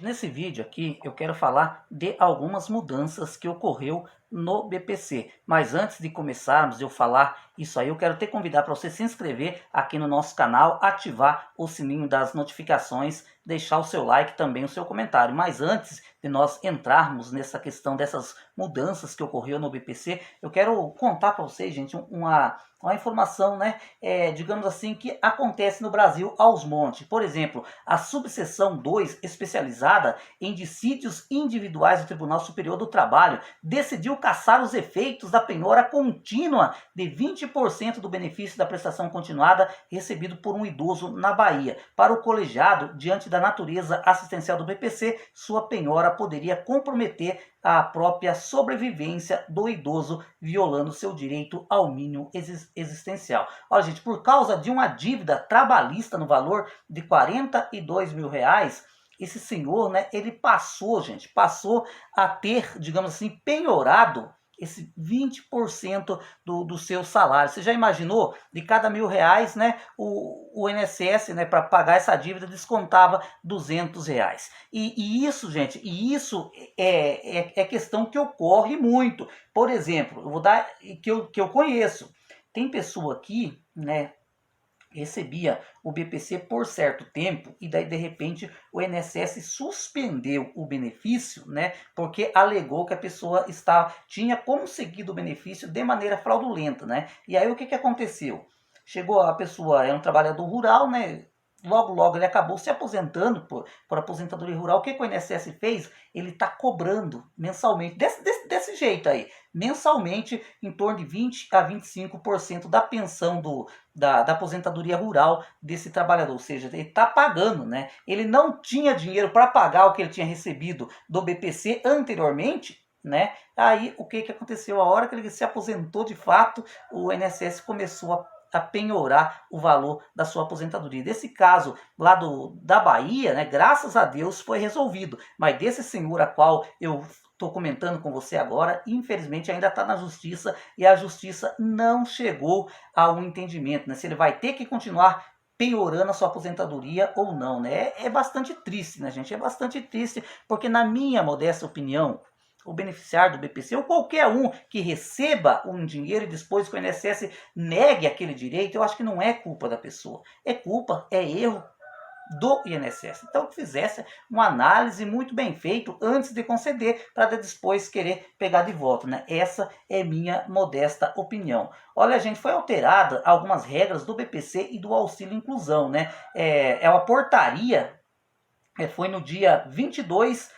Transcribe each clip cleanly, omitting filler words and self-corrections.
Nesse vídeo aqui eu quero falar de algumas mudanças que ocorreu no BPC. Mas antes de começarmos eu falar isso aí, eu quero te convidar para você se inscrever aqui no nosso canal, ativar o sininho das notificações, deixar o seu like também, o seu comentário. Mas antes de nós entrarmos nessa questão dessas mudanças que ocorreu no BPC, eu quero contar para vocês, gente, uma informação, né, digamos assim, que acontece no Brasil aos montes. Por exemplo, a subseção 2, especializada em dissídios individuais do Tribunal Superior do Trabalho, decidiu cassar os efeitos da penhora contínua de 20% do benefício da prestação continuada recebido por um idoso na Bahia. Para o colegiado, diante da natureza assistencial do BPC, sua penhora poderia comprometer a própria sobrevivência do idoso, violando seu direito ao mínimo existencial. Olha, gente, por causa de uma dívida trabalhista no valor de R$ 42.000, esse senhor, né, ele passou a ter, digamos assim, penhorado esse 20% do seu salário. Você já imaginou? De cada R$ 1.000, né, o INSS, né, para pagar essa dívida, descontava R$ 200. E isso, gente, é questão que ocorre muito. Por exemplo, eu vou dar que eu conheço. Tem pessoa aqui, né, recebia o BPC por certo tempo e daí de repente o INSS suspendeu o benefício, né, porque alegou que a pessoa tinha conseguido o benefício de maneira fraudulenta, né? E aí o que aconteceu? Chegou a pessoa, é um trabalhador rural, né? Logo ele acabou se aposentando por aposentadoria rural. O que o INSS fez? Ele está cobrando mensalmente, desse jeito aí, mensalmente, em torno de 20 a 25% da pensão da aposentadoria rural desse trabalhador. Ou seja, ele está pagando, né? Ele não tinha dinheiro para pagar o que ele tinha recebido do BPC anteriormente, né? Aí o que aconteceu? A hora que ele se aposentou de fato, o INSS começou a penhorar o valor da sua aposentadoria. Desse caso lá da Bahia, né, graças a Deus foi resolvido. Mas desse senhor a qual eu estou comentando com você agora, infelizmente ainda está na justiça e a justiça não chegou a um entendimento, né? Se ele vai ter que continuar penhorando a sua aposentadoria ou não, né? É bastante triste, né, gente? É bastante triste, porque na minha modesta opinião, o beneficiário do BPC ou qualquer um que receba um dinheiro e depois que o INSS negue aquele direito, eu acho que não é culpa da pessoa. É erro do INSS. Então que fizesse uma análise muito bem feita antes de conceder, para depois querer pegar de volta, né? Essa é minha modesta opinião. Olha, gente, foi alterada algumas regras do BPC e do auxílio inclusão, né? É uma portaria, foi no dia 22,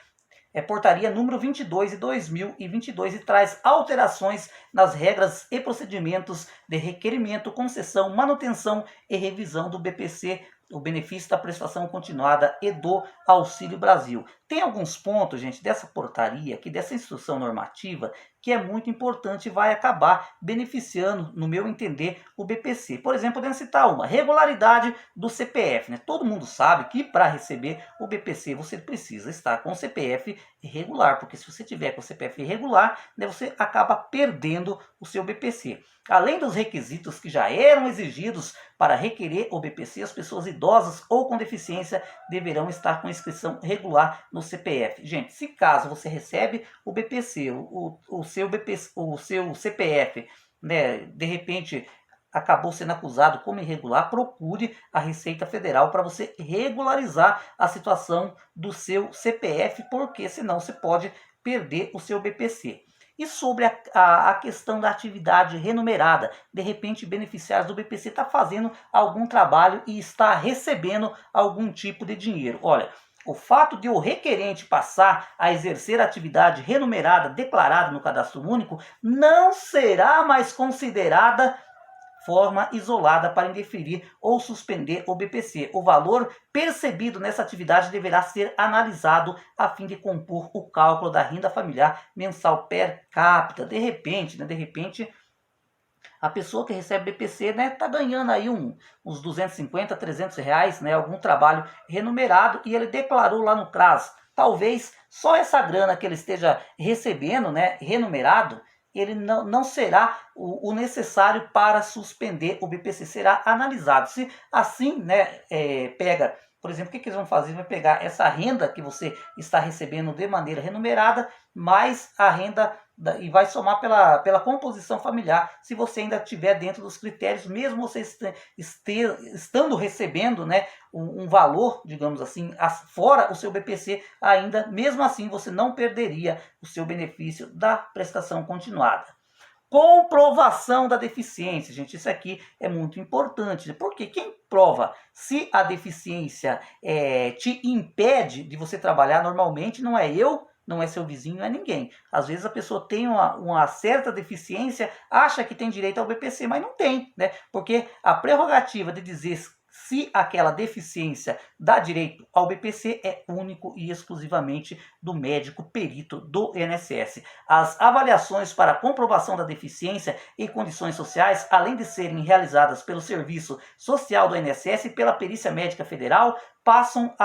portaria número 22 de 2022, e traz alterações nas regras e procedimentos de requerimento, concessão, manutenção e revisão do BPC, o benefício da prestação continuada, e do Auxílio Brasil. Tem alguns pontos, gente, dessa portaria, dessa instrução normativa, que é muito importante e vai acabar beneficiando, no meu entender, o BPC. Por exemplo, podemos citar uma: regularidade do CPF, né? Todo mundo sabe que para receber o BPC você precisa estar com o CPF irregular, porque se você tiver com o CPF irregular, né, você acaba perdendo o seu BPC. Além dos requisitos que já eram exigidos para requerer o BPC, as pessoas idosas ou com deficiência deverão estar com inscrição regular no CPF. Gente, se caso você recebe o BPC, o seu CPF, né, de repente acabou sendo acusado como irregular, procure a Receita Federal para você regularizar a situação do seu CPF, porque senão você pode perder o seu BPC. E sobre a questão da atividade remunerada, de repente beneficiários do BPC está fazendo algum trabalho e está recebendo algum tipo de dinheiro. Olha, o fato de o requerente passar a exercer atividade remunerada declarada no cadastro único não será mais considerada forma isolada para indeferir ou suspender o BPC. O valor percebido nessa atividade deverá ser analisado a fim de compor o cálculo da renda familiar mensal per capita. De repente, a pessoa que recebe BPC, né, tá ganhando aí uns 250, R$ 300, né, algum trabalho remunerado, e ele declarou lá no CRAS. Talvez só essa grana que ele esteja recebendo, né, remunerado, ele não será o necessário para suspender o BPC, será analisado. Se assim, né, pega por exemplo, o que eles vão fazer? Vai pegar essa renda que você está recebendo de maneira remunerada, mais a renda e vai somar pela composição familiar, se você ainda estiver dentro dos critérios, mesmo você estando recebendo, né, um valor, digamos assim, fora o seu BPC, ainda, mesmo assim, você não perderia o seu benefício da prestação continuada. Comprovação da deficiência, gente, isso aqui é muito importante, porque quem prova se a deficiência te impede de você trabalhar normalmente não é eu, não é seu vizinho, não é ninguém. Às vezes a pessoa tem uma certa deficiência, acha que tem direito ao BPC, mas não tem, né? Porque a prerrogativa de dizer se aquela deficiência dá direito ao BPC é único e exclusivamente do médico perito do INSS. As avaliações para comprovação da deficiência e condições sociais, além de serem realizadas pelo Serviço Social do INSS e pela Perícia Médica Federal, passam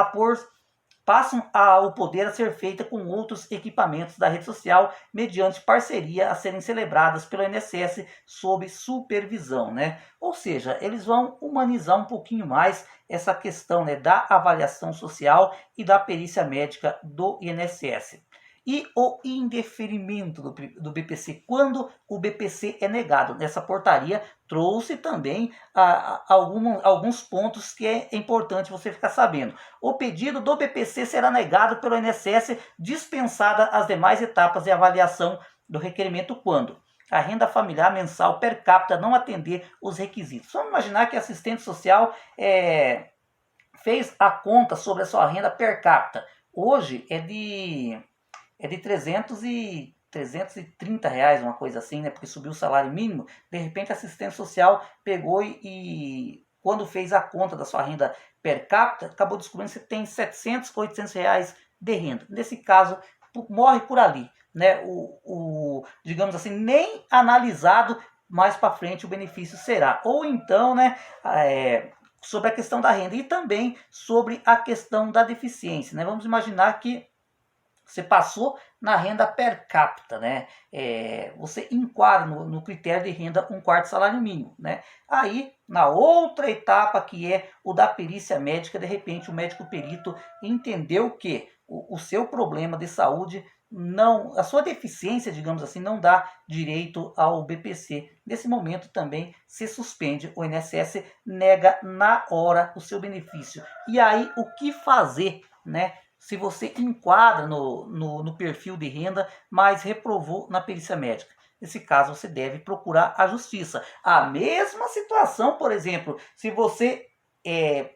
o poder a ser feita com outros equipamentos da rede social, mediante parceria a serem celebradas pelo INSS sob supervisão, né? Ou seja, eles vão humanizar um pouquinho mais essa questão, né, da avaliação social e da perícia médica do INSS. E o indeferimento do BPC, quando o BPC é negado. Nessa portaria trouxe também alguns pontos que é importante você ficar sabendo. O pedido do BPC será negado pelo INSS, dispensada as demais etapas de avaliação do requerimento quando a renda familiar mensal per capita não atender os requisitos. Vamos imaginar que a assistente social fez a conta sobre a sua renda per capita. Hoje é de 330 reais, uma coisa assim, né? Porque subiu o salário mínimo. De repente a assistente social pegou e quando fez a conta da sua renda per capita, acabou descobrindo que você tem 700, 800 reais de renda. Nesse caso, morre por ali, né? Digamos assim, nem analisado mais para frente o benefício será. Ou então, né? Sobre a questão da renda e também sobre a questão da deficiência, né? Vamos imaginar que você passou na renda per capita, né? Você enquadra no critério de renda 1/4 salário mínimo, né? Aí, na outra etapa, que é o da perícia médica, de repente o médico perito entendeu que o seu problema de saúde, a sua deficiência, digamos assim, não dá direito ao BPC. Nesse momento também se suspende, o INSS nega na hora o seu benefício. E aí, o que fazer, né? Se você enquadra no perfil de renda, mas reprovou na perícia médica. Nesse caso, você deve procurar a justiça. A mesma situação, por exemplo, se você é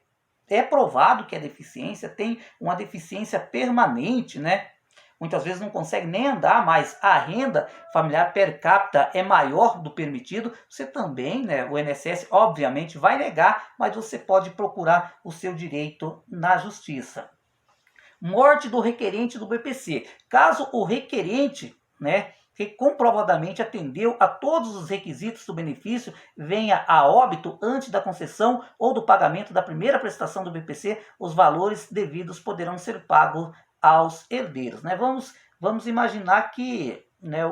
provado que é deficiência, tem uma deficiência permanente, né? Muitas vezes não consegue nem andar, mas a renda familiar per capita é maior do permitido, você também, né, o INSS obviamente vai negar, mas você pode procurar o seu direito na justiça. Morte do requerente do BPC. Caso o requerente, né, que comprovadamente atendeu a todos os requisitos do benefício, venha a óbito antes da concessão ou do pagamento da primeira prestação do BPC, os valores devidos poderão ser pagos aos herdeiros, né? Vamos imaginar que, né,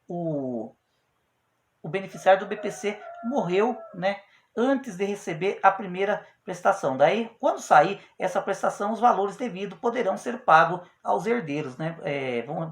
o beneficiário do BPC morreu, né, antes de receber a primeira prestação. Daí, quando sair essa prestação, os valores devidos poderão ser pagos aos herdeiros, né?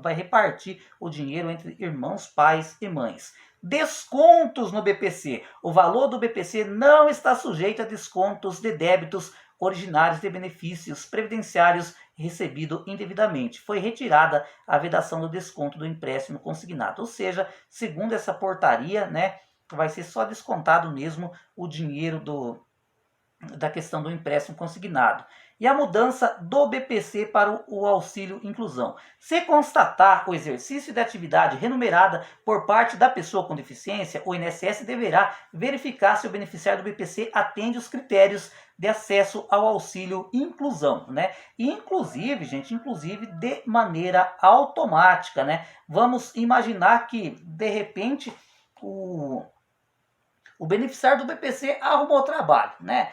Vai repartir o dinheiro entre irmãos, pais e mães. Descontos no BPC. O valor do BPC não está sujeito a descontos de débitos originários de benefícios previdenciários recebido indevidamente. Foi retirada a vedação do desconto do empréstimo consignado. Ou seja, segundo essa portaria, né, vai ser só descontado mesmo o dinheiro da questão do empréstimo consignado. E a mudança do BPC para o auxílio inclusão. Se constatar o exercício de atividade remunerada por parte da pessoa com deficiência, o INSS deverá verificar se o beneficiário do BPC atende os critérios de acesso ao auxílio inclusão, né? E inclusive, gente, de maneira automática, né? Vamos imaginar que, de repente, o beneficiário do BPC arrumou trabalho, né?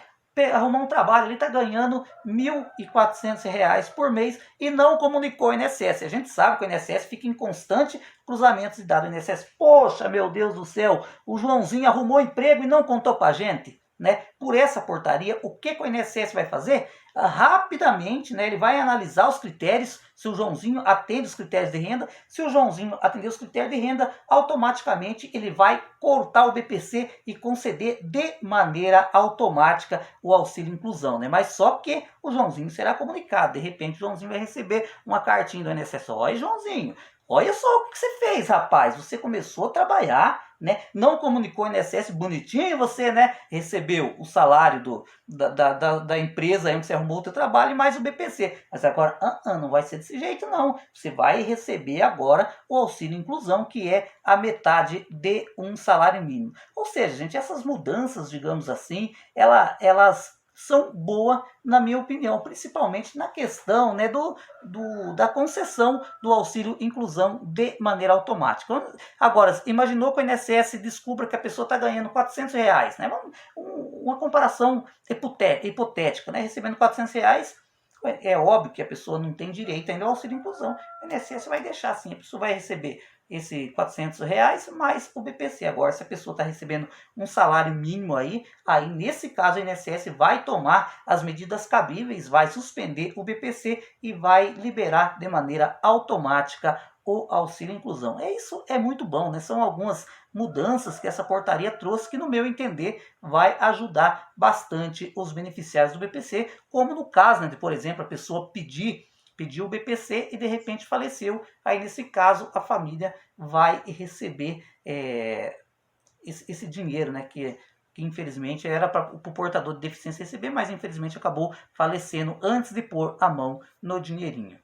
Arrumou um trabalho, ele está ganhando R$ 1.400 por mês e não comunicou o INSS. A gente sabe que o INSS fica em constante cruzamento de dados do INSS. Poxa, meu Deus do céu, o Joãozinho arrumou emprego e não contou para a gente, né? Por essa portaria, o que o INSS vai fazer? rapidamente, né, ele vai analisar os critérios, se o Joãozinho atende os critérios de renda. Se o Joãozinho atender os critérios de renda, automaticamente ele vai cortar o BPC e conceder de maneira automática o auxílio inclusão, né? Mas só que o Joãozinho será comunicado. De repente o Joãozinho vai receber uma cartinha do INSS. Olha, Joãozinho, olha só o que você fez, rapaz. Você começou a trabalhar, né? Não comunicou o INSS bonitinho, você, né, recebeu o salário da empresa onde você arrumou o seu trabalho e mais o BPC. Mas agora, não vai ser desse jeito, não. Você vai receber agora o auxílio inclusão, que é a metade de um salário mínimo. Ou seja, gente, essas mudanças, digamos assim, elas são boas, na minha opinião, principalmente na questão, né, da concessão do auxílio inclusão de maneira automática. Agora, imaginou que o INSS descubra que a pessoa está ganhando R$ 400, né? Uma comparação hipotética, né? Recebendo R$ 400, é óbvio que a pessoa não tem direito ainda ao auxílio inclusão. O INSS vai deixar assim, a pessoa vai receber esse R$ 400 mais o BPC. Agora, se a pessoa está recebendo um salário mínimo aí nesse caso o INSS vai tomar as medidas cabíveis, vai suspender o BPC e vai liberar de maneira automática o auxílio inclusão. Isso é muito bom, né? São algumas mudanças que essa portaria trouxe que, no meu entender, vai ajudar bastante os beneficiários do BPC, como no caso, né, de, por exemplo, a pessoa pediu o BPC e de repente faleceu. Aí, nesse caso, a família vai receber esse dinheiro, né, que infelizmente era para o portador de deficiência receber, mas infelizmente acabou falecendo antes de pôr a mão no dinheirinho.